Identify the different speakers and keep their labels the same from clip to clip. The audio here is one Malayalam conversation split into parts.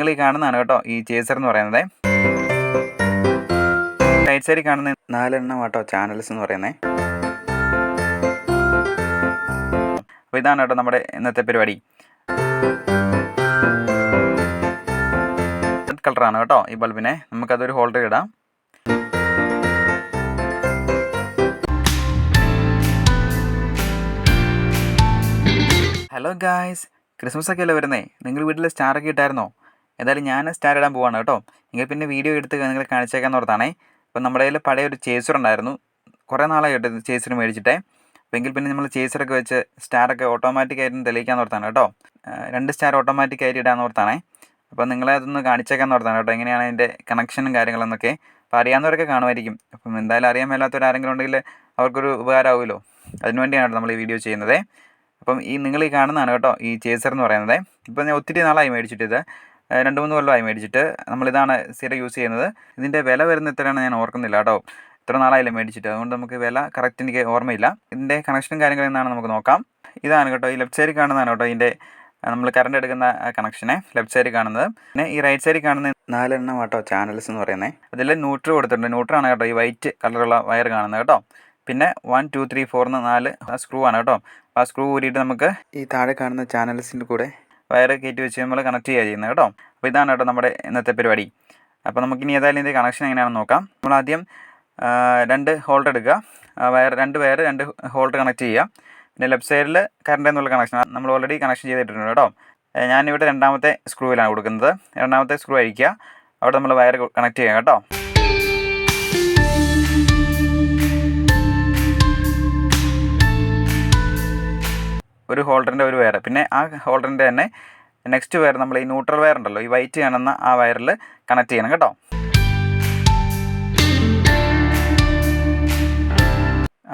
Speaker 1: നിങ്ങൾ ഈ കാണുന്നതാണ് കേട്ടോ ഈ ചേസർ എന്ന് പറയുന്നത്. റൈറ്റ് സൈഡിൽ കാണുന്ന 4 എണ്ണം കേട്ടോ ചാനൽസ് എന്ന് പറയുന്നത്. അപ്പോൾ ഇതാണ് കേട്ടോ നമ്മുടെ ഇന്നത്തെ പരിപാടി. റെഡ് കളറാണ് കേട്ടോ ഈ ബൾബിനെ. നമുക്കതൊരു ഹോൾഡർ ഇടാം. ഹലോ ഗായ്സ്, ക്രിസ്മസ് ഒക്കെ അല്ലേ വരുന്നേ. നിങ്ങൾ വീട്ടിൽ സ്റ്റാറൊക്കെ ഇട്ടായിരുന്നോ? ഏതായാലും ഞാൻ സ്റ്റാർ ഇടാൻ പോവാണ് കേട്ടോ. എങ്കിൽ പിന്നെ വീഡിയോ എടുത്ത് നിങ്ങൾ കാണിച്ചേക്കാന്ന് ഓർത്താണേ. അപ്പം നമ്മുടെ കയ്യിൽ പഴയ ഒരു ചേസർ ഉണ്ടായിരുന്നു. കുറേ നാളായി കേട്ടോ ചേസർ മേടിച്ചിട്ടേ. അപ്പോൾ എങ്കിൽ പിന്നെ നമ്മൾ ചേസറൊക്കെ വെച്ച് സ്റ്റാറൊക്കെ ഓട്ടോമാറ്റിക്കായിട്ട് തെളിയിക്കാന്ന് ഓർത്താണ് കേട്ടോ. 2 സ്റ്റാർ ഓട്ടോമാറ്റിക്കായിട്ട് ഇടാന്ന് ഓർത്താണ്. അപ്പോൾ നിങ്ങളെ അതൊന്ന് കാണിച്ചേക്കാന്ന് ഓർത്താണ് കേട്ടോ, എങ്ങനെയാണ് അതിൻ്റെ കണക്ഷനും കാര്യങ്ങളെന്നൊക്കെ. അപ്പോൾ അറിയാവുന്നവരൊക്കെ കാണുമായിരിക്കും. അപ്പം എന്തായാലും അറിയാൻ മേലാത്തവരാരെങ്കിലും ഉണ്ടെങ്കിൽ അവർക്കൊരു ഉപകാരമാവുമല്ലോ. അതിനുവേണ്ടിയാണ് നമ്മൾ ഈ വീഡിയോ ചെയ്യുന്നത്. അപ്പം നിങ്ങൾ ഈ കാണുന്നതാണ് കേട്ടോ ഈ ചേസർ എന്ന് പറയുന്നത്. ഇപ്പം ഞാൻ ഒത്തിരി നാളായി മേടിച്ചിട്ട്, 2-3 കൊല്ലമായി മേടിച്ചിട്ട്. നമ്മളിതാണ് സ്ഥിരം യൂസ് ചെയ്യുന്നത്. ഇതിൻ്റെ വില വരുന്ന എത്രയാണ് ഞാൻ ഓർക്കുന്നില്ല കേട്ടോ. ഇത്ര നാളായില്ലേ മേടിച്ചിട്ട്, അതുകൊണ്ട് നമുക്ക് വില കറക്റ്റ് എനിക്ക് ഓർമ്മയില്ല. ഇതിൻ്റെ കണക്ഷനും കാര്യങ്ങളും എന്നാണ് നമുക്ക് നോക്കാം. ഇതാണ് കേട്ടോ ഈ ലെഫ്റ്റ് സൈഡിൽ കാണുന്നതാണ് കേട്ടോ ഇതിൻ്റെ നമ്മൾ കറണ്ട് എടുക്കുന്ന കണക്ഷനെ ലെഫ്റ്റ് സൈഡിൽ കാണുന്നത്. പിന്നെ ഈ റൈറ്റ് സൈഡിൽ കാണുന്ന 4 എണ്ണം കേട്ടോ ചാനൽസ് എന്ന് പറയുന്നത്. അതിൽ ന്യൂട്രൽ കൊടുത്തിട്ടുണ്ട്. ന്യൂട്രാണ് കേട്ടോ ഈ വൈറ്റ് കളറുള്ള വയർ കാണുന്നത് കേട്ടോ. പിന്നെ 1 2 3 4 4 സ്ക്രൂ ആണ് കേട്ടോ. ആ സ്ക്രൂ ഊരിയിട്ട് നമുക്ക് ഈ താഴെ കാണുന്ന ചാനൽസിൻ്റെ കൂടെ വയർ കയറ്റി വെച്ച് നമ്മൾ കണക്ട് ചെയ്യുക ചെയ്യുന്നത് കേട്ടോ. അപ്പോൾ ഇതാണ് കേട്ടോ നമ്മുടെ ഇന്നത്തെ പരിപാടി. അപ്പോൾ നമുക്കിനി ഏതായാലും ഇതിൻ്റെ കണക്ഷൻ എങ്ങനെയാണെന്ന് നോക്കാം. നമ്മൾ ആദ്യം 2 ഹോൾഡർ എടുക്കുക. രണ്ട് വയർ 2 ഹോൾഡർ കണക്ട് ചെയ്യുക. പിന്നെ ലെഫ്റ്റ് സൈഡിൽ കറണ്ട് എന്നുള്ള കണക്ഷൻ നമ്മൾ ഓൾറെഡി കണക്ഷൻ ചെയ്തിട്ടുണ്ട് കേട്ടോ. ഞാനിവിടെ 2ാമത്തെ സ്ക്രൂവിലാണ് കൊടുക്കുന്നത്. 2ാമത്തെ സ്ക്രൂ അഴിക്കുക. അവിടെ നമ്മൾ വയർ കണക്ട് ചെയ്യുക കേട്ടോ. ഒരു ഹോൾഡറിൻ്റെ ഒരു വയർ, പിന്നെ ആ ഹോൾഡറിൻ്റെ തന്നെ നെക്സ്റ്റ് വയർ നമ്മൾ ഈ ന്യൂട്രൽ വയർ ഉണ്ടല്ലോ, ഈ വൈറ്റ് കാണുന്ന ആ വയറിൽ കണക്ട് ചെയ്യണം കേട്ടോ.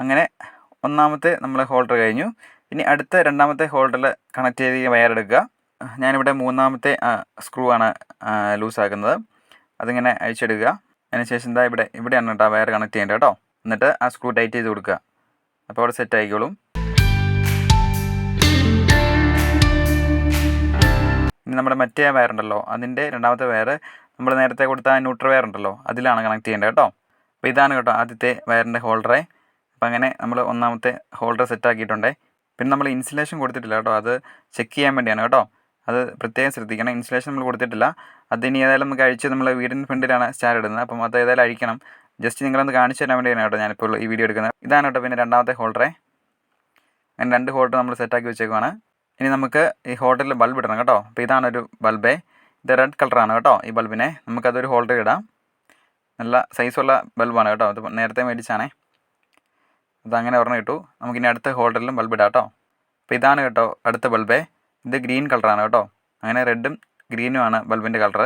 Speaker 1: അങ്ങനെ 1ാമത്തെ നമ്മൾ ഹോൾഡർ കഴിഞ്ഞു. ഇനി അടുത്ത 2ാമത്തെ ഹോൾഡറിൽ കണക്ട് ചെയ്ത് വയർ എടുക്കുക. ഞാനിവിടെ 3ാമത്തെ സ്ക്രൂ ആണ് ലൂസാക്കുന്നത്. അതിങ്ങനെ അഴിച്ചെടുക്കുക. അതിനുശേഷം എന്താ ഇവിടെയാണ് കേട്ടോ വയർ കണക്ട് ചെയ്യേണ്ടത് കേട്ടോ. എന്നിട്ട് ആ സ്ക്രൂ ടൈറ്റ് ചെയ്ത് കൊടുക്കുക. അപ്പോൾ അവിടെ സെറ്റ് ആയിക്കോളും. ഇനി നമ്മുടെ മറ്റേ വയർ ഉണ്ടല്ലോ, അതിൻ്റെ 2ാമത്തെ വയർ നമ്മൾ നേരത്തെ കൊടുത്ത ന്യൂട്രൽ വയർ ഉണ്ടല്ലോ, അതിലാണ് കണക്ട് ചെയ്യേണ്ടത് കേട്ടോ. അപ്പോൾ ഇതാണ് കേട്ടോ ആദ്യത്തെ വയറിൻ്റെ ഹോൾഡറെ. അപ്പോൾ അങ്ങനെ നമ്മൾ 1ാമത്തെ ഹോൾഡർ സെറ്റ് ആക്കിയിട്ടുണ്ടേ. പിന്നെ നമ്മൾ ഇൻസുലേഷൻ കൊടുത്തിട്ടില്ല കേട്ടോ, അത് ചെക്ക് ചെയ്യാൻ വേണ്ടിയാണ് കേട്ടോ. അത് പ്രത്യേകം ശ്രദ്ധിക്കണം. ഇൻസുലേഷൻ നമ്മൾ കൊടുത്തിട്ടില്ല. അതിനി ഏതായാലും നമുക്ക് അഴിച്ച് നമ്മൾ വീടിൻ്റെ ഫ്രണ്ടിലാണ് സ്റ്റാർ ഇടുന്നത്. അപ്പം അത് ഏതായാലും അഴിക്കണം. ജസ്റ്റ് നിങ്ങളൊന്ന് കാണിച്ചു തരാൻ വേണ്ടിയാണ് കേട്ടോ ഞാനിപ്പോൾ ഈ വീഡിയോ എടുക്കുന്നത്. ഇതാണ് കേട്ടോ പിന്നെ 2ാമത്തെ ഹോൾഡറെ. അങ്ങനെ 2 ഹോൾഡർ നമ്മൾ സെറ്റാക്കി വെച്ചേക്കുവാണ്. ഇനി നമുക്ക് ഈ ഹോൾഡറിൽ ബൾബ് ഇടണം കേട്ടോ. അപ്പോൾ ഇതാണൊരു ബൾബേ. ഇത് റെഡ് കളറാണ് കേട്ടോ ഈ ബൾബിനെ. നമുക്കതൊരു ഹോൾഡർ ഇടാം. നല്ല സൈസുള്ള ബൾബാണ് കേട്ടോ. അത് നേരത്തെ മേടിച്ചാണേ. അതങ്ങനെ ഒരെണ്ണം ഇട്ടു. നമുക്കിനി അടുത്ത ഹോൾഡറിലും ബൾബ് ഇടാം കേട്ടോ. അപ്പോൾ ഇതാണ് കേട്ടോ അടുത്ത ബൾബേ. ഇത് ഗ്രീൻ കളറാണ് കേട്ടോ. അങ്ങനെ റെഡും ഗ്രീനും ആണ് ബൾബിൻ്റെ കളർ.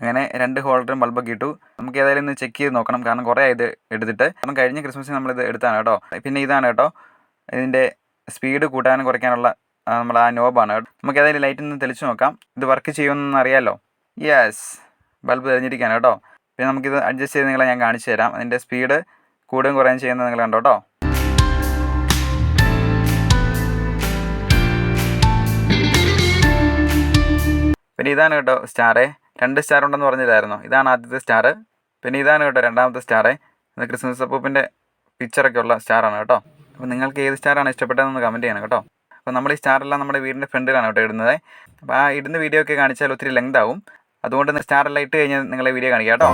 Speaker 1: അങ്ങനെ 2 ഹോൾഡറും ബൾബൊക്കെ ഇട്ടു. നമുക്ക് ഏതായാലും ഒന്ന് ചെക്ക് ചെയ്ത് നോക്കണം, കാരണം കുറേ ഇത് എടുത്തിട്ട്. കാരണം കഴിഞ്ഞ ക്രിസ്മസിന് നമ്മളിത് എടുത്താണ് കേട്ടോ. പിന്നെ ഇതാണ് കേട്ടോ ഇതിൻ്റെ സ്പീഡ് കൂട്ടാനും കുറയ്ക്കാനുള്ള നമ്മൾ ആ നോബാണ് കേട്ടോ. നമുക്ക് ഏതായാലും ലൈറ്റിൽ നിന്ന് തെളിച്ച് നോക്കാം. ഇത് വർക്ക് ചെയ്യുമെന്ന് അറിയാമല്ലോ. യെസ്, ബൾബ് തെളിഞ്ഞിരിക്കുകയാണ് കേട്ടോ. പിന്നെ നമുക്കിത് അഡ്ജസ്റ്റ് ചെയ്ത് നിങ്ങളെ ഞാൻ കാണിച്ചു തരാം. അതിൻ്റെ സ്പീഡ് കൂടുകയും കുറയുകയും ചെയ്യുന്നത് നിങ്ങൾ കണ്ടോ കേട്ടോ. പിന്നെ ഇതാണ് കേട്ടോ സ്റ്റാറ്. 2 സ്റ്റാർ ഉണ്ടെന്ന് പറഞ്ഞില്ലായിരുന്നോ? ഇതാണ് ആദ്യത്തെ സ്റ്റാർ. പിന്നെ ഇതാണ് കേട്ടോ 2ാമത്തെ സ്റ്റാറ്. ഇത് ക്രിസ്മസ് അപ്പൂപ്പിൻ്റെ പിക്ചറൊക്കെ ഉള്ള സ്റ്റാറാണ് കേട്ടോ. അപ്പോൾ നിങ്ങൾക്ക് ഏത് സ്റ്റാറാണ് ഇഷ്ടപ്പെട്ടതെന്ന് കമൻറ്റ് ചെയ്യണം കേട്ടോ. അപ്പോൾ നമ്മൾ ഈ സ്റ്റാറെല്ലാം നമ്മുടെ വീടിൻ്റെ ഫ്രണ്ടിലാണ് കേട്ടോ ഇടുന്നത്. അപ്പോൾ ആ ഇടുന്ന വീഡിയോ ഒക്കെ കാണിച്ചാൽ ഒത്തിരി ലെങ്ത് ആവും. അതുകൊണ്ട് സ്റ്റാറെല്ലാം ഇട്ട് കഴിഞ്ഞാൽ നിങ്ങളെ വീഡിയോ കാണിക്കാം കേട്ടോ.